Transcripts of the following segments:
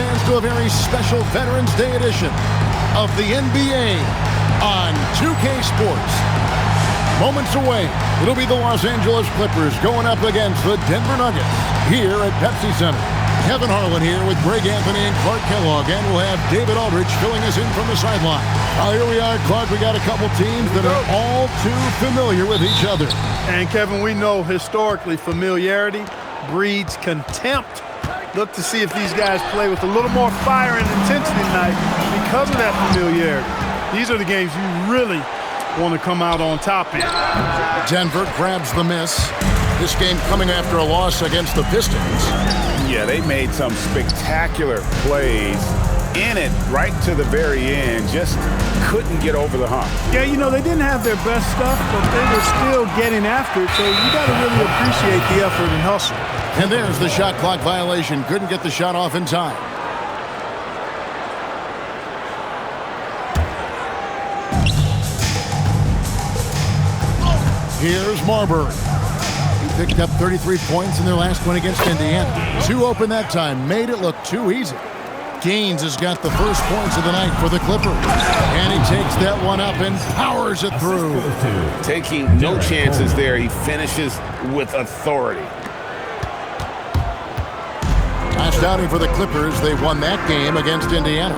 fans, to a very special Veterans Day edition of the NBA on 2K Sports. Moments away, it'll be the Los Angeles Clippers going up against the Denver Nuggets here at Pepsi Center. Kevin Harlan here with Greg Anthony and Clark Kellogg, and we'll have David Aldridge filling us in from the sideline. Here we are, Clark. We got a couple teams that are all too familiar with each other. And Kevin, we know historically familiarity breeds contempt. Look to see if these guys play with a little more fire and intensity tonight because of that familiarity. These are the games you really want to come out on top in. Denver grabs the miss. This game coming after a loss against the Pistons. Yeah, they made some spectacular plays in it right to the very end. Just couldn't get over the hump. Yeah, you know, they didn't have their best stuff, but they were still getting after it, so you got to really appreciate the effort and hustle. And there's the shot clock violation. Couldn't get the shot off in time. Here's Marbury. He picked up 33 points in their last one against Indiana. 2 open that time. Made it look too easy. Gaines has got the first points of the night for the Clippers. And he takes that one up and powers it through. Taking no chances there. He finishes with authority. Last outing for the Clippers. They won that game against Indiana.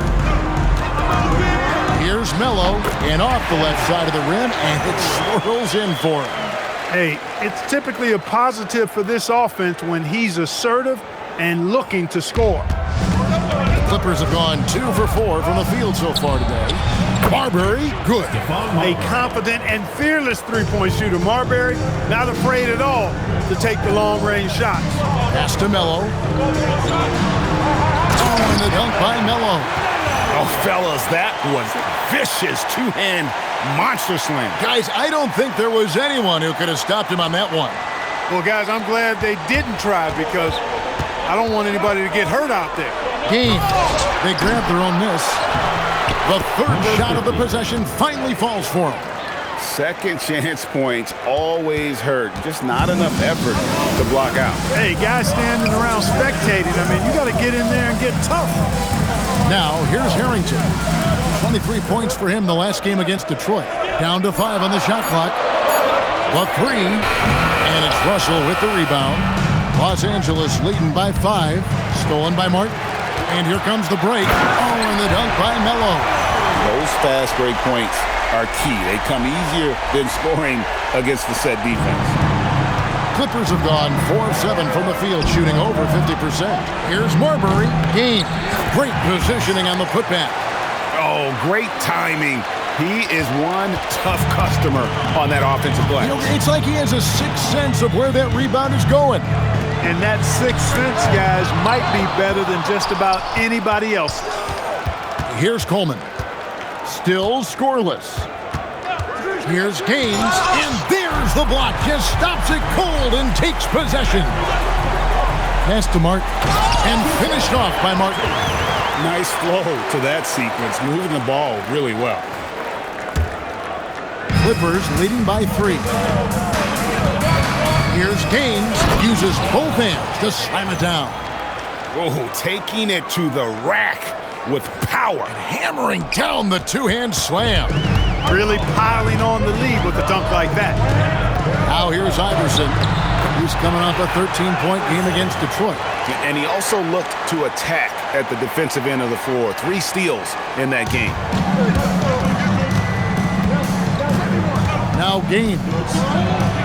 Here's Melo, and off the left side of the rim, and it swirls in for him. Hey, it's typically a positive for this offense when he's assertive and looking to score. The Clippers have gone 2 for 4 from the field so far today. Marbury, good. A confident and fearless three-point shooter. Marbury, not afraid at all to take the long-range shots. Pass to Melo. Oh, and the dunk by Melo. Oh, fellas, that was vicious two-hand monster slam. Guys, I don't think there was anyone who could have stopped him on that one. Well, guys, I'm glad they didn't try because I don't want anybody to get hurt out there. Gaines, they grabbed their own miss. The third shot of the possession finally falls for him. Second chance points always hurt. Just not enough effort to block out. Hey, guys standing around spectating, I mean, you got to get in there and get tough. Now, here's Harrington. 23 points for him the last game against Detroit. Down to 5 on the shot clock. The 3, and it's Russell with the rebound. Los Angeles leading by 5. Stolen by Martin. And here comes the break. Oh, and the dunk by Melo. Those fast break points are key. They come easier than scoring against the set defense. Clippers have gone 4 of 7 from the field, shooting over 50%. Here's Marbury. Gaines. Great positioning on the putback. Oh, great timing. He is one tough customer on that offensive play. You know, it's like he has a sixth sense of where that rebound is going. And that sixth sense, guys, might be better than just about anybody else. Here's Coleman. Still scoreless. Here's Gaines, and there's the block. Just stops it cold and takes possession. Pass to Martin, and finished off by Martin. Nice flow to that sequence, moving the ball really well. Clippers leading by 3. Here's Gaines, uses both hands to slam it down. Oh, taking it to the rack with power. And hammering down the two-hand slam. Really piling on the lead with a dunk like that. Now here's Iverson. He's coming off a 13-point game against Detroit. And he also looked to attack at the defensive end of the floor. 3 steals in that game. Now Gaines.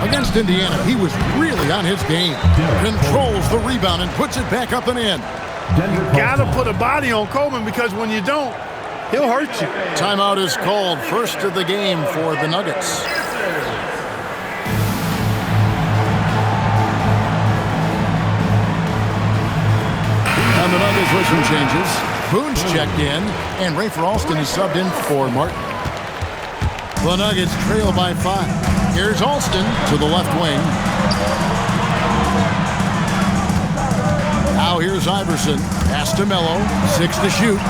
Against Indiana, he was really on his game. Controls the rebound and puts it back up and in. Got to put a body on Coleman because when you don't, he'll hurt you. Timeout is called. First of the game for the Nuggets. And the Nuggets with some changes. Boone's checked in, and Rafer Alston is subbed in for Martin. The Nuggets trail by 5. Here's Alston to the left wing. Now here's Iverson. Pass to Melo. 6 to shoot.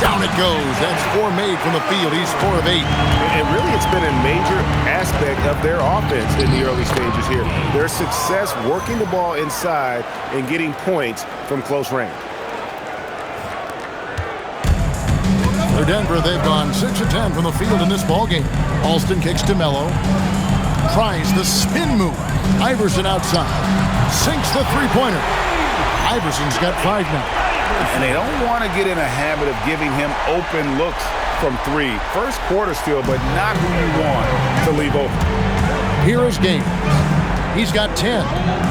Down it goes. That's 4 made from the field. He's 4 of 8. And really, it's been a major aspect of their offense in the early stages here. Their success working the ball inside and getting points from close range. For Denver, they've gone 6 of 10 from the field in this ballgame. Alston kicks to Melo. Tries the spin move. Iverson outside. Sinks the three-pointer. Iverson's got 5 now. And they don't want to get in a habit of giving him open looks from 3. First quarter still, but not who you want to leave open. Here is Gaines. He's got 10.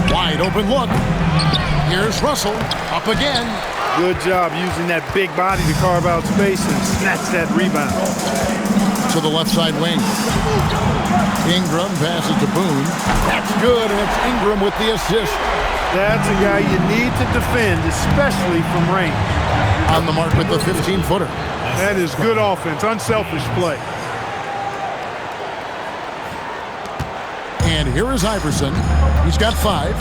Wide open look. Here's Russell. Up again. Good job using that big body to carve out space and snatch that rebound. To the left side wing. Ingram passes to Boone. That's good, and it's Ingram with the assist. That's a guy you need to defend, especially from range. On the mark with the 15-footer. That is good offense, unselfish play. And here is Iverson. He's got 5.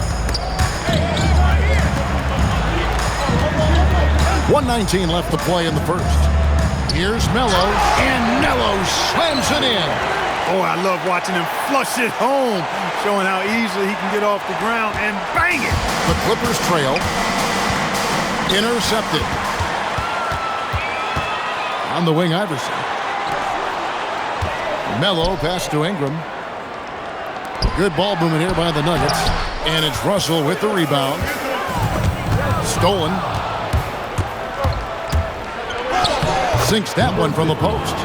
1:19 left to play in the first. Here's Melo, and Melo slams it in. Oh, I love watching him flush it home, showing how easily he can get off the ground and bang it. The Clippers trail. Intercepted. On the wing, Iverson. Melo pass to Ingram. Good ball movement here by the Nuggets. And it's Russell with the rebound. Stolen. Sinks that one from the post.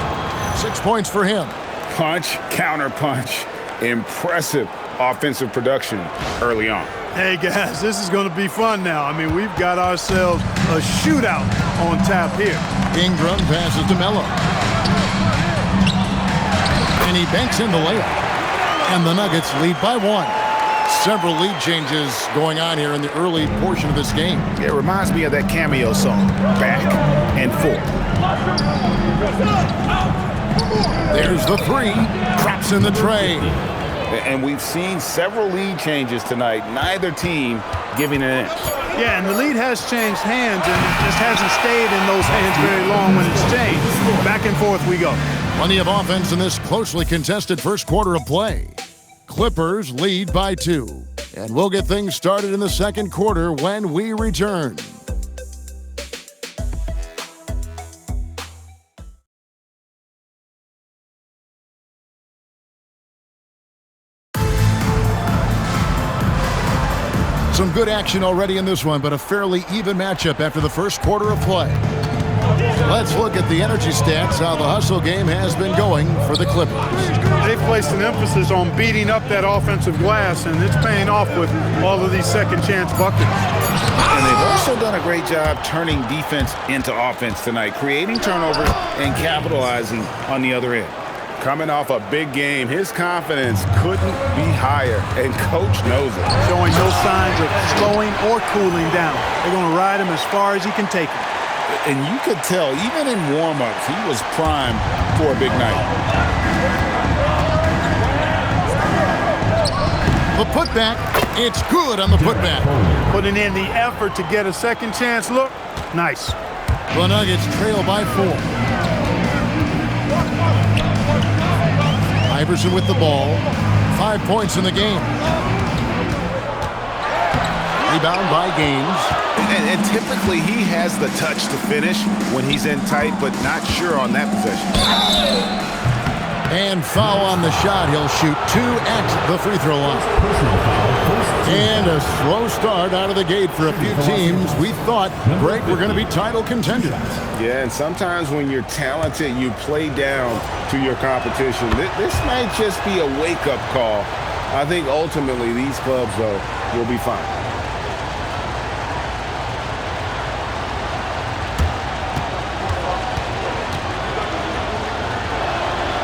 6 points for him. Punch, counter punch. Impressive offensive production early on. Hey, guys, this is going to be fun now. I mean, we've got ourselves a shootout on tap here. Ingram passes to Melo. And he banks in the layup. And the Nuggets lead by 1. Several lead changes going on here in the early portion of this game. It reminds me of that Cameo song, Back and Forth. There's the 3. Drops in the tray. And we've seen several lead changes tonight. Neither team giving an inch. Yeah, and the lead has changed hands, and it just hasn't stayed in those hands very long when it's changed. Back and forth we go. Plenty of offense in this closely contested first quarter of play. Clippers lead by 2. And we'll get things started in the second quarter when we return. Some good action already in this one, but a fairly even matchup after the first quarter of play. Let's look at the energy stats, how the hustle game has been going for the Clippers. They've placed an emphasis on beating up that offensive glass, and it's paying off with all of these second-chance buckets. And they've also done a great job turning defense into offense tonight, creating turnovers and capitalizing on the other end. Coming off a big game, his confidence couldn't be higher, and Coach knows it. Showing no signs of slowing or cooling down. They're going to ride him as far as he can take him. And you could tell, even in warm-ups, he was primed for a big night. The putback, it's good on the putback. Putting in the effort to get a second chance look, nice. The Nuggets trail by 4. Iverson with the ball. 5 points in the game. Rebound by Gaines. And typically he has the touch to finish when he's in tight, but not sure on that possession. And foul on the shot. He'll shoot 2 at the free throw line. And a slow start out of the gate for a few teams. We thought, great, we're going to be title contenders. Yeah, and sometimes when you're talented, you play down to your competition. This might just be a wake-up call. I think ultimately these clubs, though, will be fine.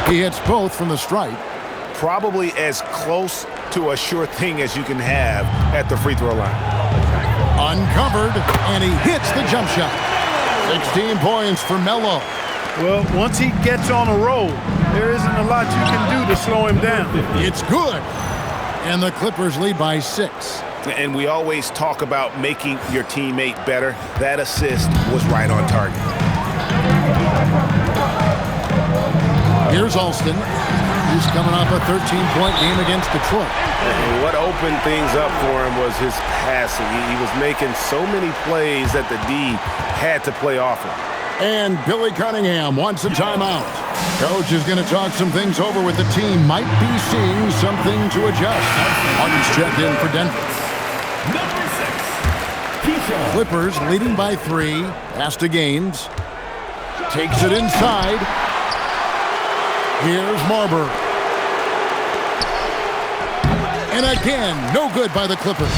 He hits both from the stripe. Probably as close to a sure thing as you can have at the free throw line. Uncovered, and he hits the jump shot. 16 points for Melo. Well, once he gets on a roll, there isn't a lot you can do to slow him down. It's good. And the Clippers lead by 6. And we always talk about making your teammate better. That assist was right on target. Here's Alston. He's coming off a 13-point game against Detroit. And what opened things up for him was his passing. He was making so many plays that the D had to play off him. And Billy Cunningham wants a timeout. Coach is going to talk some things over with the team. Might be seeing something to adjust. Martin's checked in for Denver. Number 6, Keyshawn. Clippers leading by 3. Pass to Gaines. Takes it inside. Here's Marbury. And again, no good by the Clippers.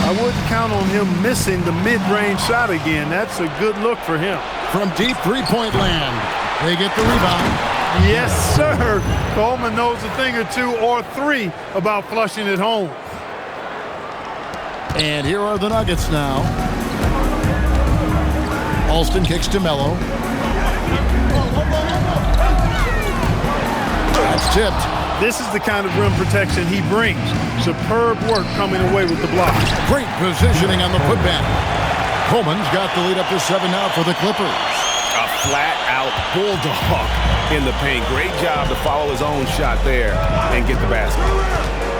I wouldn't count on him missing the mid-range shot again. That's a good look for him. From deep three-point land, they get the rebound. Yes, sir. Coleman knows a thing or two or three about flushing it home. And here are the Nuggets now. Alston kicks to Melo. That's tipped. This is the kind of rim protection he brings. Superb work coming away with the block. Great positioning on the putback. Coleman's got the lead up to 7 now for the Clippers. A flat-out bulldog in the paint. Great job to follow his own shot there and get the basket.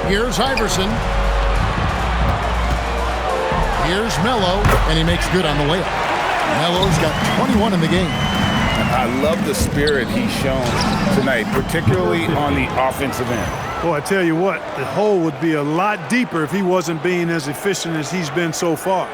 Here's Iverson. Here's Melo, and he makes good on the layup. Melo's got 21 in the game. I love the spirit he's shown tonight, particularly on the offensive end. Boy, I tell you what, the hole would be a lot deeper if he wasn't being as efficient as he's been so far.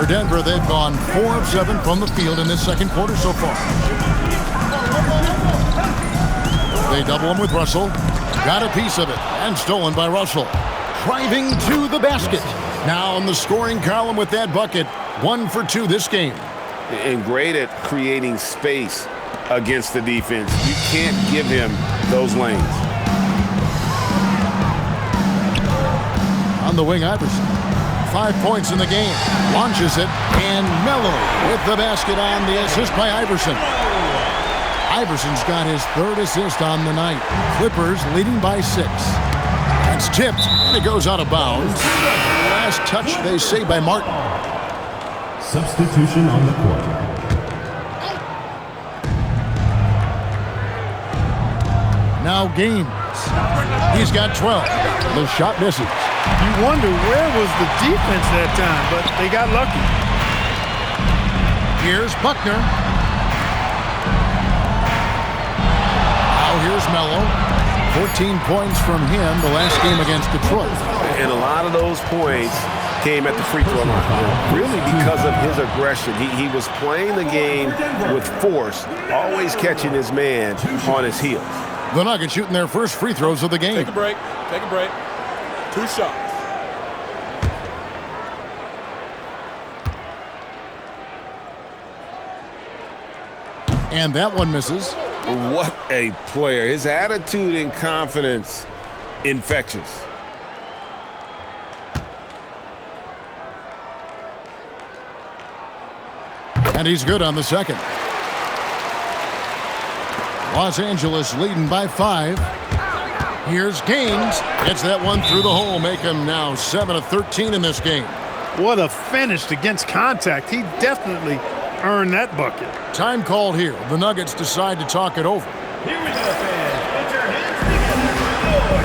For Denver, they've gone 4 of 7 from the field in this second quarter so far. They double him with Russell. Got a piece of it, and stolen by Russell. Driving to the basket. Now in the scoring column with that bucket. 1 for 2 this game. And great at creating space against the defense. You can't give him those lanes. On the wing, Iverson. 5 points in the game. Launches it, and Melo with the basket on the assist by Iverson. Iverson's got his 3rd assist on the night. Clippers leading by 6. That's tipped, and it goes out of bounds. Last touch, they say, by Martin. Substitution on the court. Now Gaines. He's got 12. The shot misses. You wonder where was the defense that time, but they got lucky. Here's Buckner. Now here's Melo. 14 points from him the last game against Detroit. And a lot of those points came at the free throw line, really because of his aggression. He was playing the game with force, always catching his man on his heels. The Nuggets shooting their first free throws of the game. Take a break. Take a break. 2 shots. And that one misses. What a player. His attitude and confidence, infectious. And he's good on the second. Los Angeles leading by 5. Here's Gaines. Gets that one through the hole. Make him now 7 of 13 in this game. What a finish against contact. He definitely earned that bucket. Time called here. The Nuggets decide to talk it over. Here we go, fans. Put your hands together for your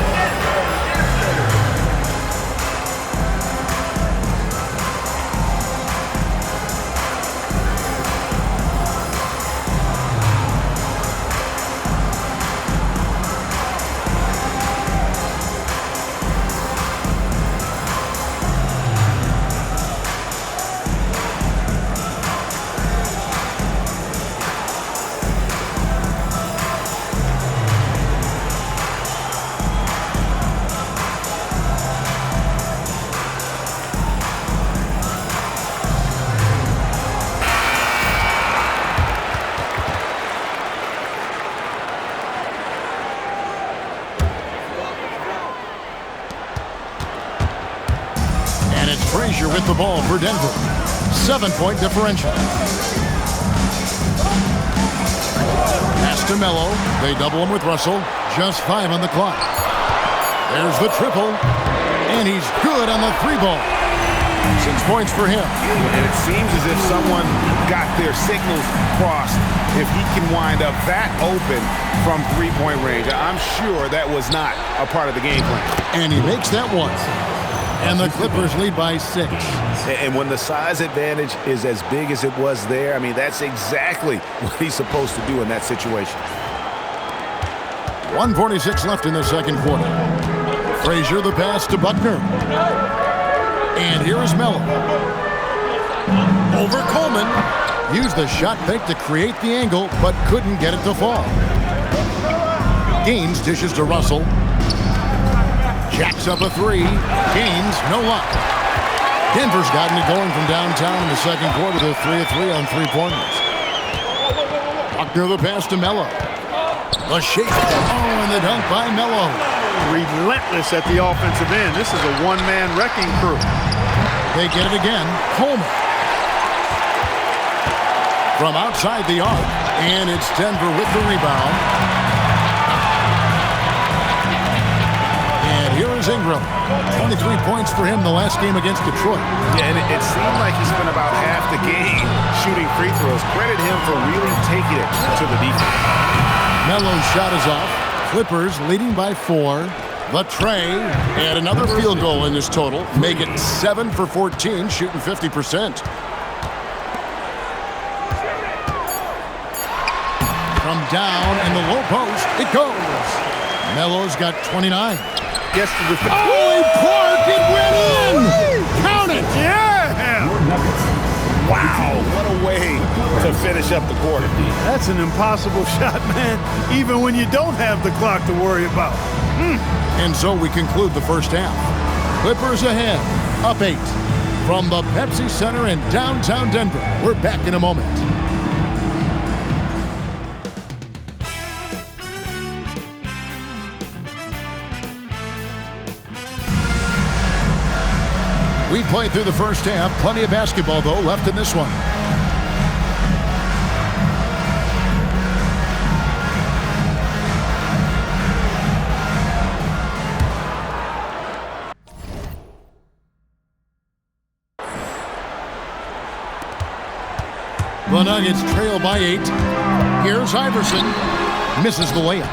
ball for Denver. 7-point differential. Pass to Melo. They double him with Russell. Just 5 on the clock. There's the triple. And he's good on the 3-ball. 6 points for him. And it seems as if someone got their signals crossed. If he can wind up that open from 3-point range, I'm sure that was not a part of the game plan. And he makes that one. And the Clippers lead by 6. And when the size advantage is as big as it was there, I mean, that's exactly what he's supposed to do in that situation. 1:46 left in the second quarter. Frazier the pass to Buckner. And here is Melo. Over Coleman. Used the shot fake to create the angle, but couldn't get it to fall. Gaines dishes to Russell. Jacks up a 3. Gaines, no luck. Denver's gotten it going from downtown in the second quarter. They're 3 of 3 on 3-pointers. Buckner the pass to Melo. The shake. Oh, and the dunk by Melo. Relentless at the offensive end. This is a one-man wrecking crew. They get it again. Coleman. From outside the arc. And it's Denver with the rebound. And here is Ingram. 23 points for him the last game against Detroit. Yeah, and it seemed like he spent about half the game shooting free throws. Credit him for really taking it to the defense. Melo's shot is off. Clippers leading by 4. The tray, and another field goal in this total. Make it 7 for 14, shooting 50%. From down in the low post, it goes. Melo's got 29. Gets to the... Oh, Clark, it went in! Count it! Yeah! Wow, what a way to finish up the quarter. That's an impossible shot, man, even when you don't have the clock to worry about. And so we conclude the first half. Clippers ahead, up 8. From the Pepsi Center in downtown Denver. We're back in a moment. We played through the first half. Plenty of basketball, though, left in this one. The Nuggets trail by 8. Here's Iverson. Misses the layup.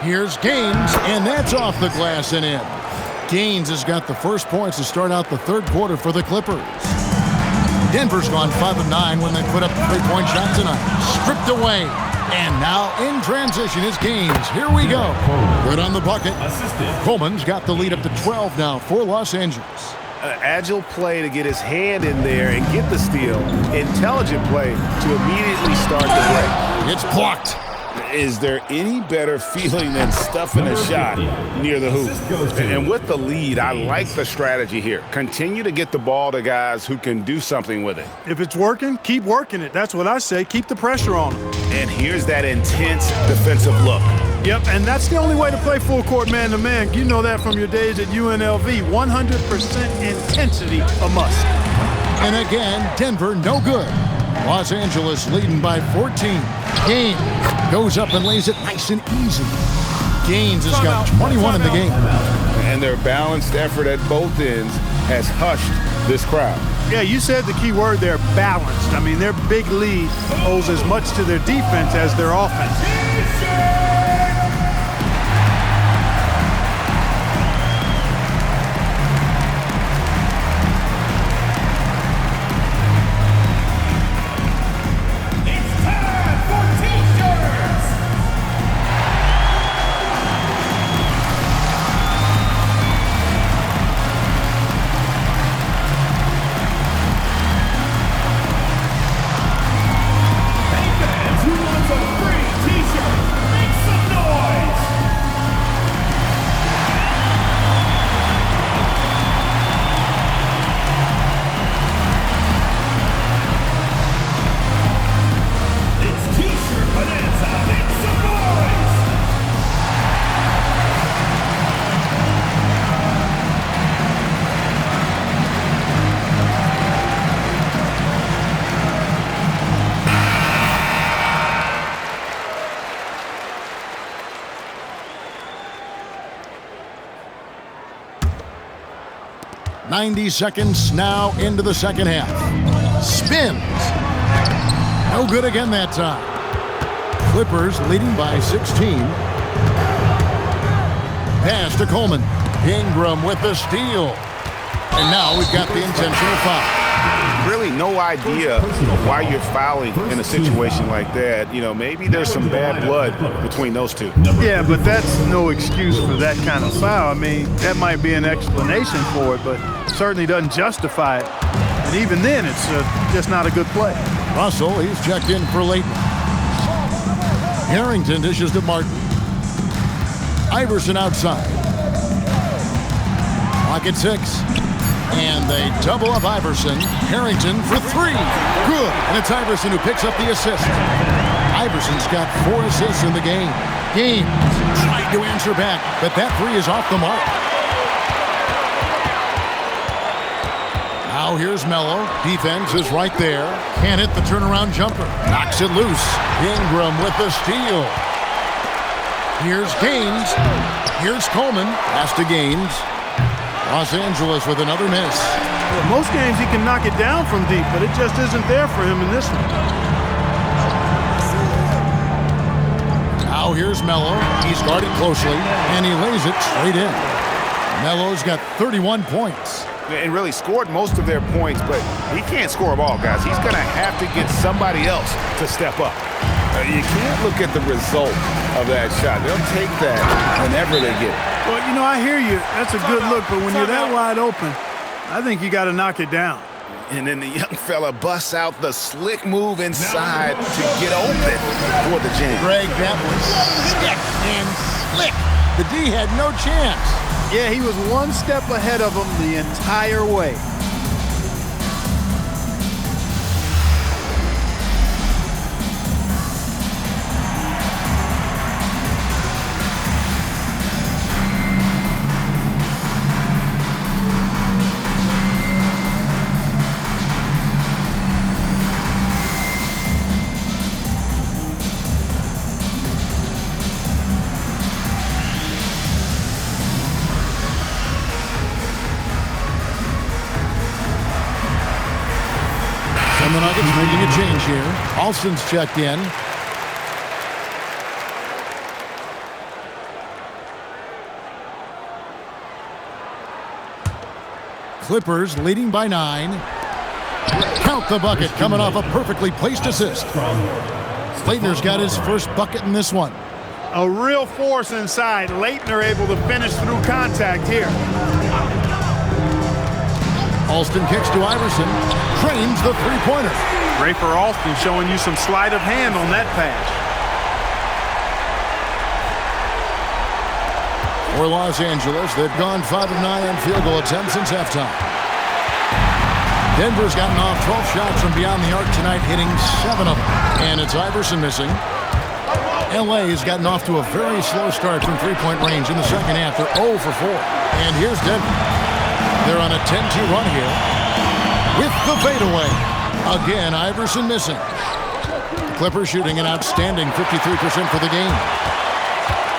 Here's Gaines, and that's off the glass and in. Gaines has got the first points to start out the third quarter for the Clippers. Denver's gone 5 of 9 when they put up a 3-point shot tonight. Stripped away. And now in transition is Gaines. Here we go. Good on the bucket. Coleman's got the lead up to 12 now for Los Angeles. Agile play to get his hand in there and get the steal. Intelligent play to immediately start the break. It's blocked. Is there any better feeling than stuffing a shot near the hoop? And with the lead, I like the strategy here. Continue to get the ball to guys who can do something with it. If it's working, keep working it. That's what I say. Keep the pressure on them. And here's that intense defensive look. Yep, and that's the only way to play full court man-to-man. You know that from your days at UNLV. 100% intensity a must. And again, Denver no good. Los Angeles leading by 14. Gaines goes up and lays it nice and easy. Gaines has got 21 in the game. And their balanced effort at both ends has hushed this crowd. Yeah, you said the key word there, balanced. I mean, their big lead owes as much to their defense as their offense. Who wants a free t-shirt? 90 seconds now into the second half. Spins. No good again that time. Clippers leading by 16. Pass to Coleman. Ingram with the steal. And now we've got the intentional foul. Really no idea why you're fouling in a situation like that. You know, maybe there's some bad blood between those two. Yeah, but that's no excuse for that kind of foul. I mean, that might be an explanation for it, but certainly doesn't justify it. And even then, it's just not a good play. Russell, he's checked in for Leighton. Harrington dishes to Martin. Iverson outside. Pocket 6. And they double up Iverson. Harrington for 3. Good. And it's Iverson who picks up the assist. Iverson's got 4 assists in the game. Gaines trying to answer back, but that 3 is off the mark. Now here's Melo. Defense is right there. Can't hit the turnaround jumper. Knocks it loose. Ingram with the steal. Here's Gaines. Here's Coleman. Pass to Gaines. Los Angeles with another miss. Well, most games he can knock it down from deep, but it just isn't there for him in this one. Now here's Melo. He's guarded closely, and he lays it straight in. Melo's got 31 points. And really scored most of their points, but he can't score them all, guys. He's going to have to get somebody else to step up. You can't look at the result of that shot. They'll take that whenever they get it. Well, you know, I hear you. That's a good look, but when you're that wide open, I think you got to knock it down. And then the young fella busts out the slick move inside to get open for the jam. Greg, that was sick and slick. The D had no chance. Yeah, he was one step ahead of him the entire way. And the Nuggets making a change here. Alston's checked in. Clippers leading by 9. Count the bucket coming off a perfectly placed assist. Leitner's got his first bucket in this one. A real force inside. Leitner able to finish through contact here. Alston kicks to Iverson. Trains the three-pointer. Great for Alston, showing you some sleight of hand on that pass. For Los Angeles, they've gone 5 of 9 on field goal attempts since halftime. Denver's gotten off 12 shots from beyond the arc tonight, hitting 7 of them. And it's Iverson missing. LA has gotten off to a very slow start from three-point range in the second half. They're 0 for 4. And here's Denver. They're on a 10-2 run here with the fadeaway. Again, Iverson missing. The Clippers shooting an outstanding 53% for the game.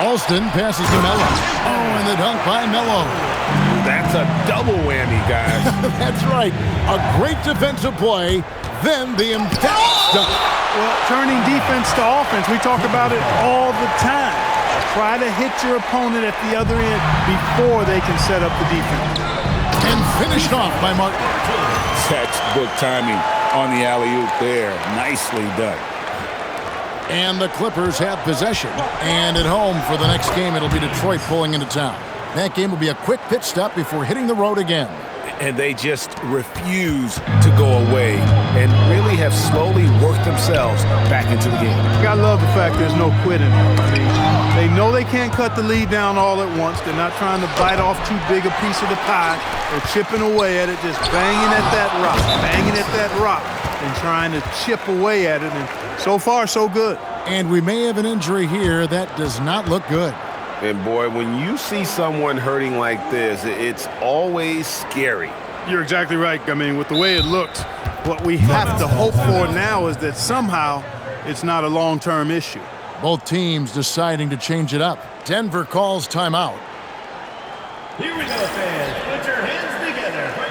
Alston passes to Melo. Oh, and the dunk by Melo. That's a double whammy, guys. That's right. A great defensive play, then the emphatic dunk. Well, turning defense to offense, we talk about it all the time. Try to hit your opponent at the other end before they can set up the defense. And finished off by Martin. Textbook timing on the alley-oop there. Nicely done. And the Clippers have possession. And at home for the next game, it'll be Detroit pulling into town. That game will be a quick pit stop before hitting the road again. And they just refuse to go away and really have slowly worked themselves back into the game. Gotta love the fact there's no quitting. I mean, they know they can't cut the lead down all at once. They're not trying to bite off too big a piece of the pie. They're chipping away at it, just banging at that rock, and trying to chip away at it. And so far, so good. And we may have an injury here that does not look good. And boy, when you see someone hurting like this, it's always scary. You're exactly right. I mean, with the way it looks, what we have to hope for now is that somehow it's not a long-term issue. Both teams deciding to change it up. Denver calls timeout. Here we go, fans. Put your hands together for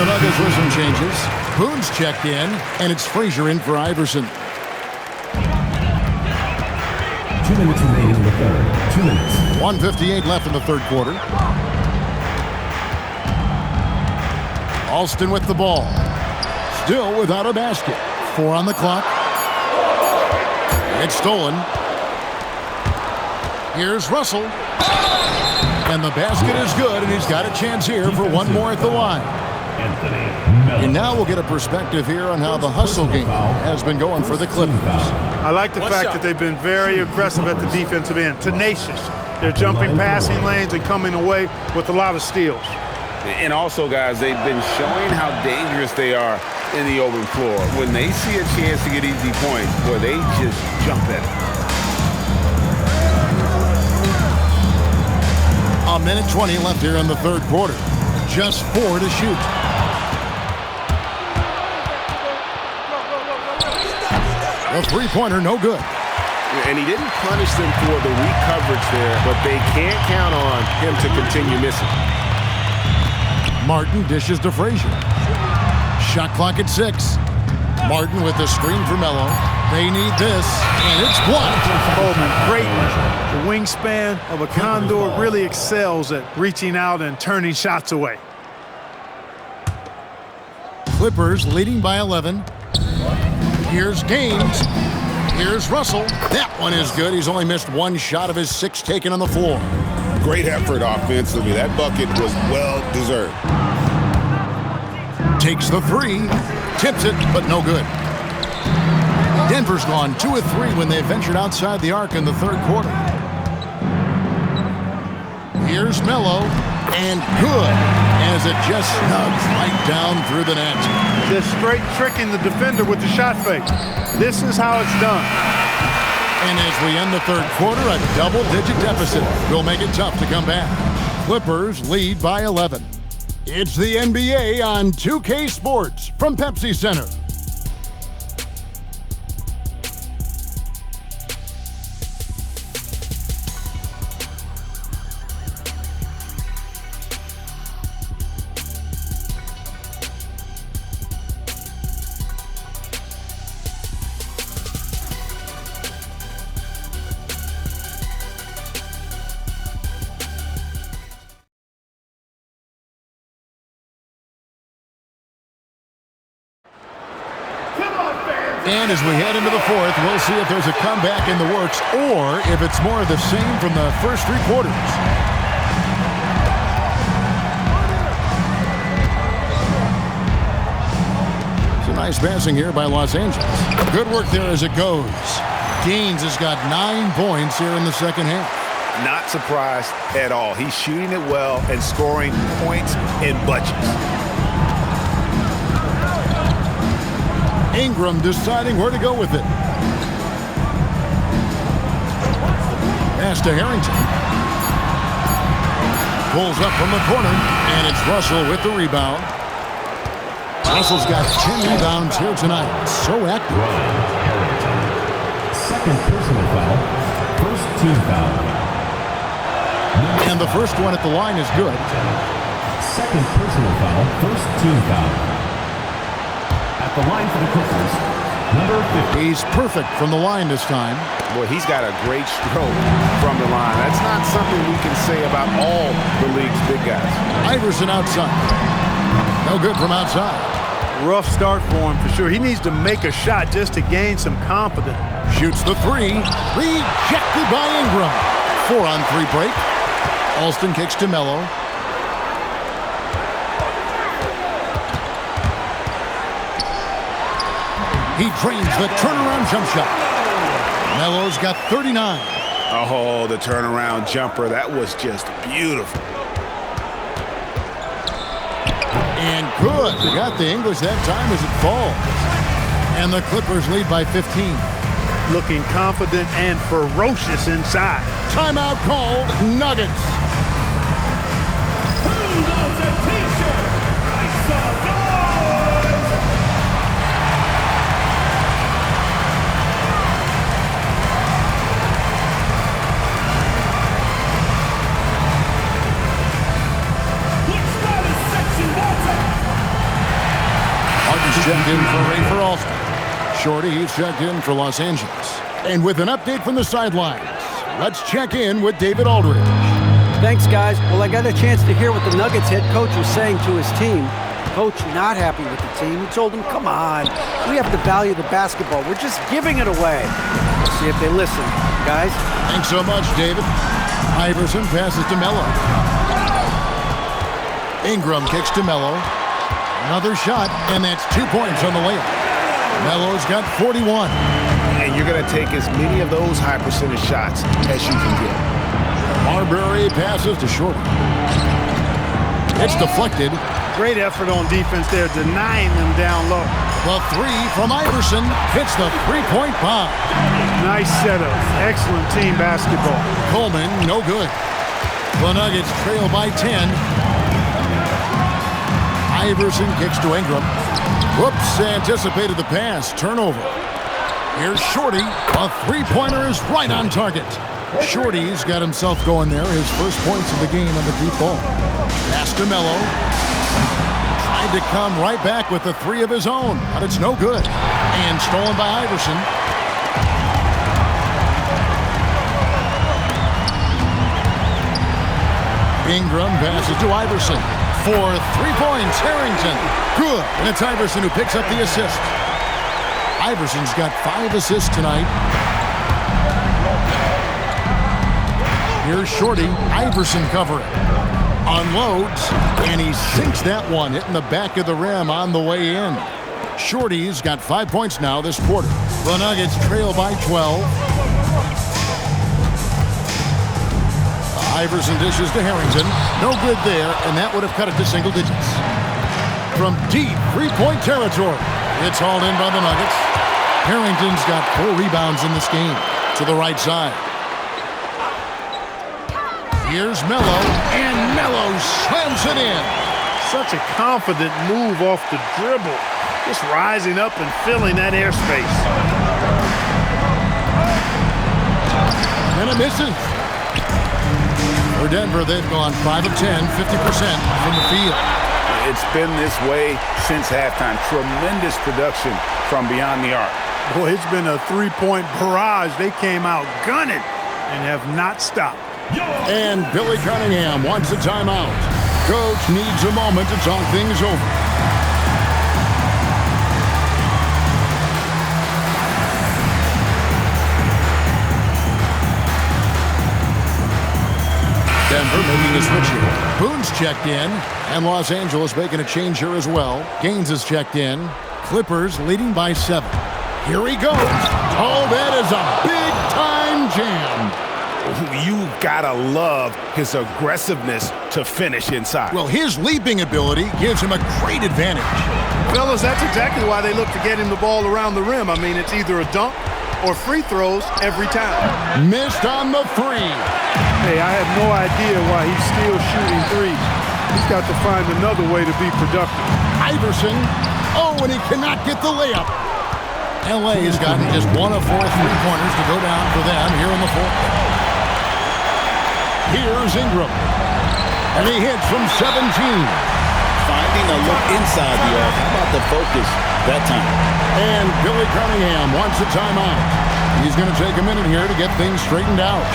Nuggets with some changes. Boone's checked in, and it's Frazier in for Iverson. 2 minutes remaining in the third. 2 minutes. 1:58 left in the third quarter. Alston with the ball. Still without a basket. 4 on the clock. It's stolen. Here's Russell. And the basket is good, and he's got a chance here for one more at the line. And now we'll get a perspective here on how the hustle game has been going for the Clippers. I like the fact that they've been very aggressive at the defensive end, tenacious. They're jumping passing lanes and coming away with a lot of steals. And also, guys, they've been showing how dangerous they are in the open floor. When they see a chance to get easy points, boy, they just jump at it. A minute 20 left here in the third quarter. Just 4 to shoot. The three-pointer, no good. And he didn't punish them for the weak coverage there, but they can't count on him to continue missing. Martin dishes to Frazier. Shot clock at 6. Martin with the screen for Melo. They need this, and it's blocked. Coleman, great. The wingspan of a Condor really excels at reaching out and turning shots away. Clippers leading by 11. Here's Gaines. Here's Russell. That one is good. He's only missed 1 shot of his 6 taken on the floor. Great effort offensively. That bucket was well-deserved. Takes the 3. Tips it, but no good. Denver's gone 2 of 3 when they ventured outside the arc in the third quarter. Here's Melo, and good, as it just snugs right down through the net. Just straight tricking the defender with the shot fake. This is how it's done. And as we end the third quarter, a double-digit deficit will make it tough to come back. Clippers lead by 11. It's the NBA on 2K Sports from Pepsi Center. And as we head into the fourth, we'll see if there's a comeback in the works or if it's more of the same from the first 3 quarters. It's a nice passing here by Los Angeles. Good work there as it goes. Gaines has got 9 points here in the second half. Not surprised at all. He's shooting it well and scoring points in bunches. Ingram deciding where to go with it. Pass to Harrington. Pulls up from the corner, and it's Russell with the rebound. Russell's got 10 rebounds here tonight. So active. Second personal foul. First team foul. And the first one at the line is good. Second personal foul. First team foul. At the line for the Clippers, number 50. He's perfect from the line this time. Boy, he's got a great stroke from the line. That's not something we can say about all the league's big guys. Iverson outside. No good from outside. Rough start for him for sure. He needs to make a shot just to gain some confidence. Shoots the 3. Rejected by Ingram. 4-on-3 break. Alston kicks to Melo. He drains the turnaround jump shot. Melo's got 39. Oh, the turnaround jumper. That was just beautiful. And good. They got the English that time as it falls. And the Clippers lead by 15. Looking confident and ferocious inside. Timeout called. Nuggets. in for Rafer Alston. Shorty, he's checked in for Los Angeles. And with an update from the sidelines, let's check in with David Aldridge. Thanks, guys. Well, I got a chance to hear what the Nuggets head coach was saying to his team. Coach not happy with the team. He told them, come on, we have to value the basketball. We're just giving it away. We'll see if they listen. Guys? Thanks so much, David. Iverson passes to Melo. Ingram kicks to Melo. Another shot, and that's 2 points on the layup. Melo's got 41. And you're going to take as many of those high percentage shots as you can get. Marbury passes to Shorty. It's deflected. Great effort on defense there, denying them down low. The three from Iverson hits the three-point bomb. Nice setup. Excellent team basketball. Coleman, no good. The Nuggets trail by 10. Iverson kicks to Ingram. Whoops, anticipated the pass. Turnover. Here's Shorty. A three-pointer is right on target. Shorty's got himself going there. His first points of the game on the deep ball. Pass to Melo. Tried to come right back with the three of his own, but it's no good. And stolen by Iverson. Ingram passes to Iverson. For 3 points, Harrington. Good. And it's Iverson who picks up the assist. Iverson's got 5 assists tonight. Here's Shorty. Iverson covering. Unloads, and he sinks that one, hitting the back of the rim on the way in. Shorty's got 5 points now this quarter. The Nuggets trail by 12. Iverson dishes to Harrington. No good there, and that would have cut it to single digits. From deep three-point territory, it's hauled in by the Nuggets. Harrington's got 4 rebounds in this game. To the right side. Here's Melo, and Melo slams it in. Such a confident move off the dribble. Just rising up and filling that airspace. And it misses. For Denver, they've gone 5 of 10, 50% from the field. It's been this way since halftime. Tremendous production from beyond the arc. Boy, it's been a three-point barrage. They came out gunning and have not stopped. And Billy Cunningham wants a timeout. Coach needs a moment to talk things over. Denver making a switch here. Boone's checked in, and Los Angeles making a change here as well. Gaines is checked in. Clippers leading by 7. Here he goes. Oh, that is a big-time jam. You gotta love his aggressiveness to finish inside. Well, his leaping ability gives him a great advantage. Fellas, that's exactly why they look to get him the ball around the rim. I mean, it's either a dunk or free throws every time. Missed on the 3. Hey, I have no idea why he's still shooting threes. He's got to find another way to be productive. Iverson. Oh, and he cannot get the layup. L.A. has gotten just 1 of 4 three-pointers to go down for them here in the 4th. Here's Ingram. And he hits from 17. Finding a look inside the arc. How about the focus that time? And Billy Cunningham wants a timeout. He's going to take a minute here to get things straightened out.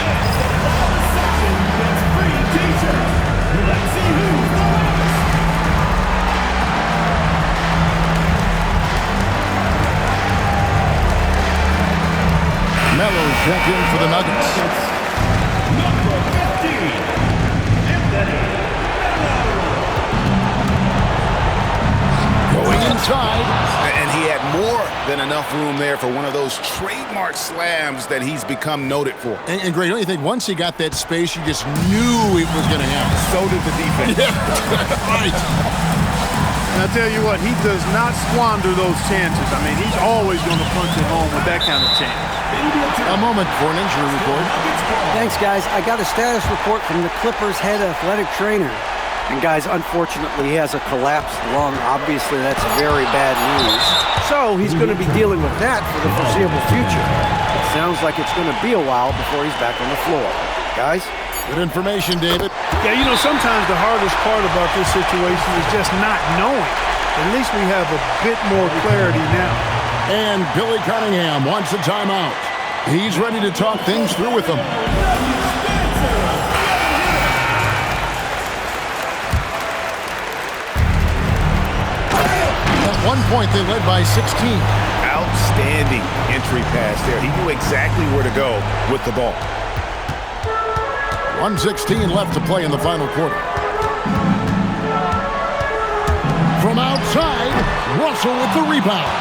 Melo checked in for the Nuggets. Going inside. And he had more than enough room there for one of those trademark slams that he's become noted for. And Greg, don't you think once he got that space, you just knew it was going to happen? So did the defense. Right. And I'll tell you what, he does not squander those chances. I mean, he's always going to punch it home with that kind of chance. A moment for an injury report. Thanks, guys. I got a status report from the Clippers' head athletic trainer. And, guys, unfortunately, he has a collapsed lung. Obviously, that's very bad news. So he's going to be dealing with that for the foreseeable future. It sounds like it's going to be a while before he's back on the floor. Guys? Good information, David. Yeah, you know, sometimes the hardest part about this situation is just not knowing. At least we have a bit more clarity now. And Billy Cunningham wants a timeout. He's ready to talk things through with them. At one point, they led by 16. Outstanding entry pass there. He knew exactly where to go with the ball. 1:16 left to play in the final quarter. From outside, Russell with the rebound.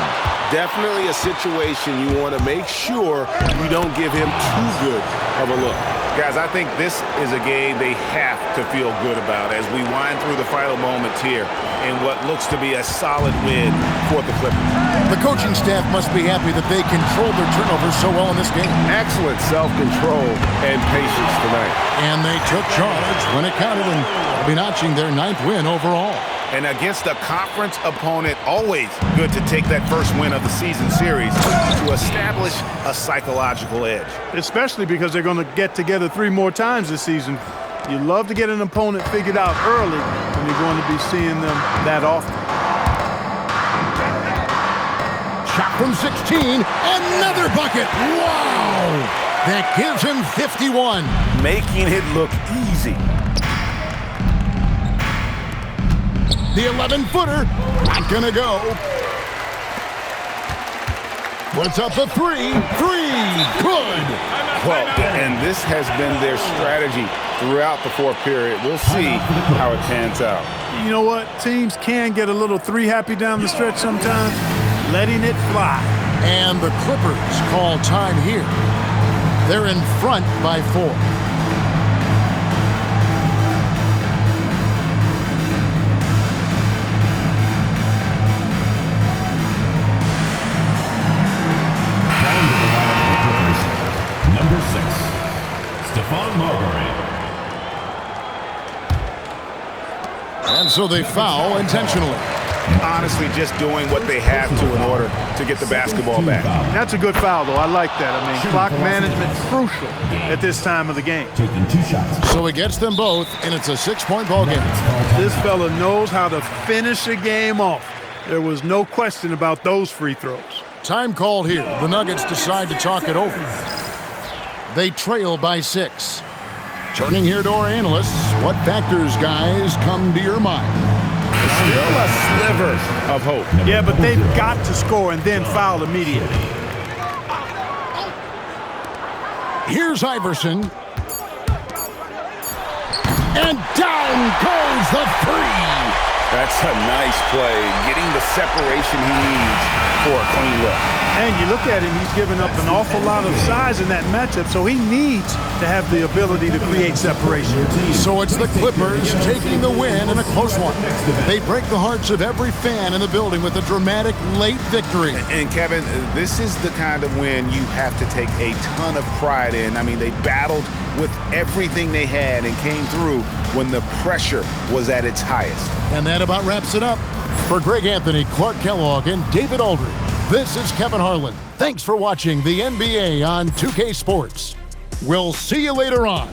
Definitely a situation you want to make sure you don't give him too good of a look. Guys, I think this is a game they have to feel good about as we wind through the final moments here in what looks to be a solid win for the Clippers. The coaching staff must be happy that they controlled their turnovers so well in this game. Excellent self-control and patience tonight. And they took charge when it counted and will be notching their 9th win overall. And against a conference opponent, always good to take that first win of the season series to establish a psychological edge. Especially because they're going to get together 3 more times this season. You love to get an opponent figured out early when you're going to be seeing them that often. Shot from 16, another bucket. Wow! That gives him 51. Making it look easy. The 11-footer, not gonna go. What's up a 3? 3, good. Well, and this has been their strategy throughout the fourth period. We'll see how it pans out. You know what? Teams can get a little 3 happy down the stretch sometimes, letting it fly. And the Clippers call time here. They're in front by 4. Number 6, Stephon Marbury. And so they foul intentionally. Honestly, just doing what they have to in order to get the basketball back. That's a good foul, though. I like that. I mean, clock management crucial at this time of the game. Taking 2 shots. So he gets them both, and it's a 6-point ball game. This fella knows how to finish a game off. There was no question about those free throws. Time called here. The Nuggets decide to talk it over. They trail by 6. Turning here to our analysts, what factors, guys, come to your mind? Still a sliver of hope. Yeah, but they've got to score and then foul immediately. Here's Iverson. And down goes the 3. That's a nice play, getting the separation he needs for a clean look. And you look at him, he's given up an awful lot of size in that matchup, so he needs to have the ability to create separation. So it's the Clippers taking the win in a close one. They break the hearts of every fan in the building with a dramatic late victory. And Kevin, this is the kind of win you have to take a ton of pride in. I mean, they battled with everything they had and came through when the pressure was at its highest. And that about wraps it up. For Greg Anthony, Clark Kellogg, and David Aldridge, this is Kevin Harlan. Thanks for watching the NBA on 2K Sports. We'll see you later on.